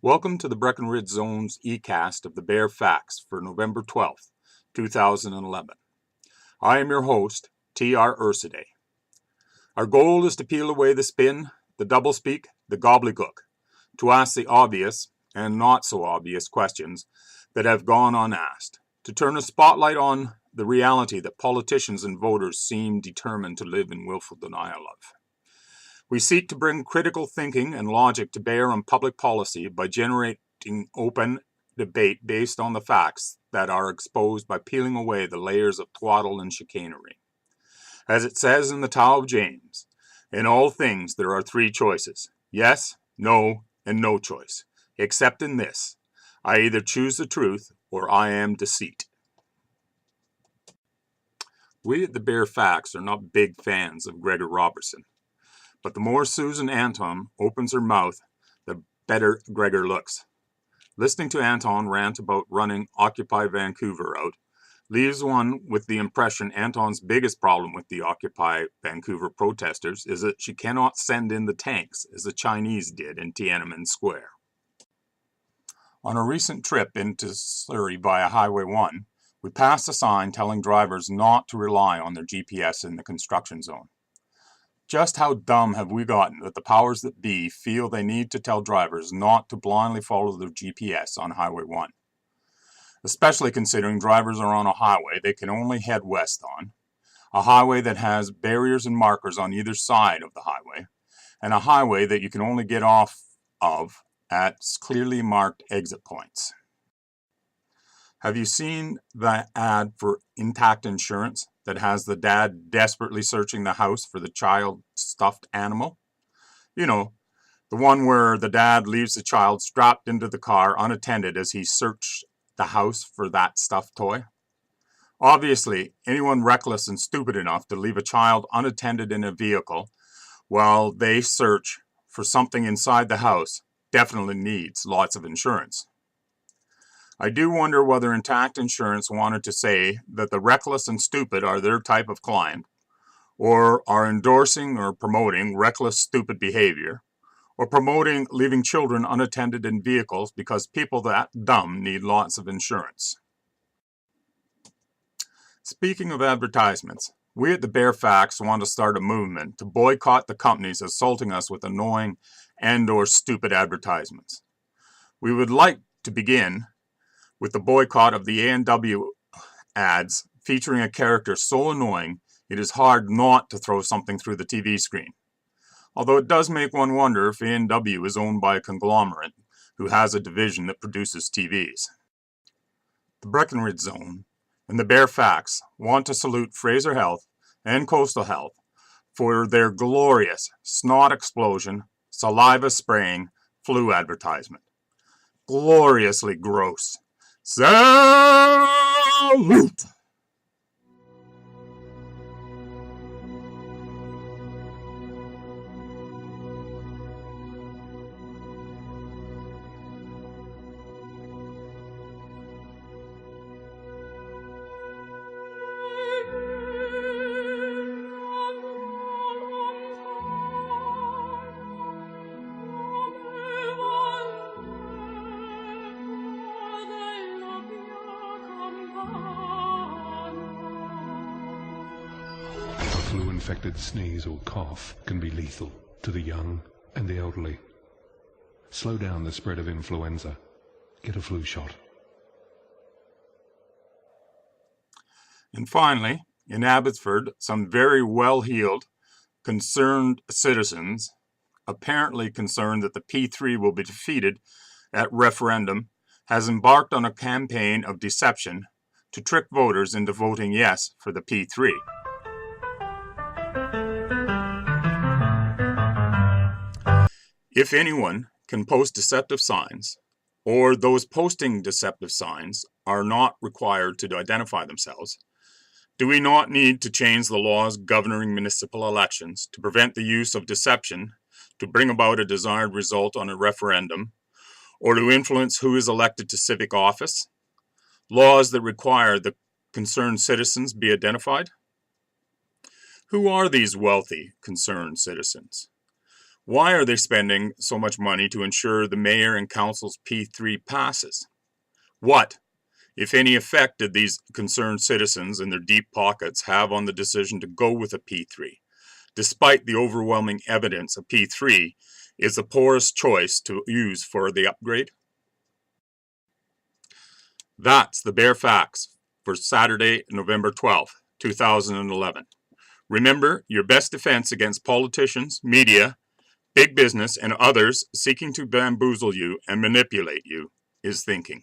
Welcome to the Breckenridge Zone's e-cast of the Bare Facts for November 12th, 2011. I am your host, T.R. Ursiday. Our goal is to peel away the spin, the doublespeak, the gobbledygook, to ask the obvious and not so obvious questions that have gone unasked, to turn a spotlight on the reality that politicians and voters seem determined to live in willful denial of. We seek to bring critical thinking and logic to bear on public policy by generating open debate based on the facts that are exposed by peeling away the layers of twaddle and chicanery. As it says in the Tao of James, in all things there are three choices: yes, no, and no choice, except in this: I either choose the truth or I am deceit. We at the Bare Facts are not big fans of Gregor Robertson. But the more Susan Anton opens her mouth, the better Gregor looks. Listening to Anton rant about running Occupy Vancouver out leaves one with the impression Anton's biggest problem with the Occupy Vancouver protesters is that she cannot send in the tanks as the Chinese did in Tiananmen Square. On a recent trip into Surrey via Highway 1, we passed a sign telling drivers not to rely on their GPS in the construction zone. Just how dumb have we gotten that the powers that be feel they need to tell drivers not to blindly follow their GPS on Highway 1? Especially considering drivers are on a highway they can only head west on, a highway that has barriers and markers on either side of the highway, and a highway that you can only get off of at clearly marked exit points. Have you seen the ad for Intact Insurance that has the dad desperately searching the house for the child stuffed animal? You know, the one where the dad leaves the child strapped into the car unattended as he searched the house for that stuffed toy. Obviously, anyone reckless and stupid enough to leave a child unattended in a vehicle while they search for something inside the house definitely needs lots of insurance. I do wonder whether Intact Insurance wanted to say that the reckless and stupid are their type of client, or are endorsing or promoting reckless, stupid behavior, or promoting leaving children unattended in vehicles because people that dumb need lots of insurance. Speaking of advertisements, we at the Bare Facts want to start a movement to boycott the companies assaulting us with annoying and/or stupid advertisements. We would like to begin with the boycott of the A&W ads featuring a character so annoying it is hard not to throw something through the TV screen. Although it does make one wonder if A&W is owned by a conglomerate who has a division that produces TVs. The Breckenridge Zone and the Bare Facts want to salute Fraser Health and Coastal Health for their glorious snot explosion, saliva spraying flu advertisement. Gloriously gross. Salute! Flu-infected sneeze or cough can be lethal to the young and the elderly. Slow down the spread of influenza. Get a flu shot. And finally, in Abbotsford, some very well-heeled, concerned citizens, apparently concerned that the P3 will be defeated at referendum, has embarked on a campaign of deception to trick voters into voting yes for the P3. If anyone can post deceptive signs, or those posting deceptive signs are not required to identify themselves, do we not need to change the laws governing municipal elections to prevent the use of deception to bring about a desired result on a referendum, or to influence who is elected to civic office? Laws that require the concerned citizens be identified? Who are these wealthy, concerned citizens? Why are they spending so much money to ensure the mayor and council's P3 passes? What, if any, effect did these concerned citizens in their deep pockets have on the decision to go with a P3, despite the overwhelming evidence a P3 is the poorest choice to use for the upgrade? That's the Bare Facts for Saturday, November 12th, 2011. Remember, your best defense against politicians, media, big business, and others seeking to bamboozle you and manipulate you is thinking.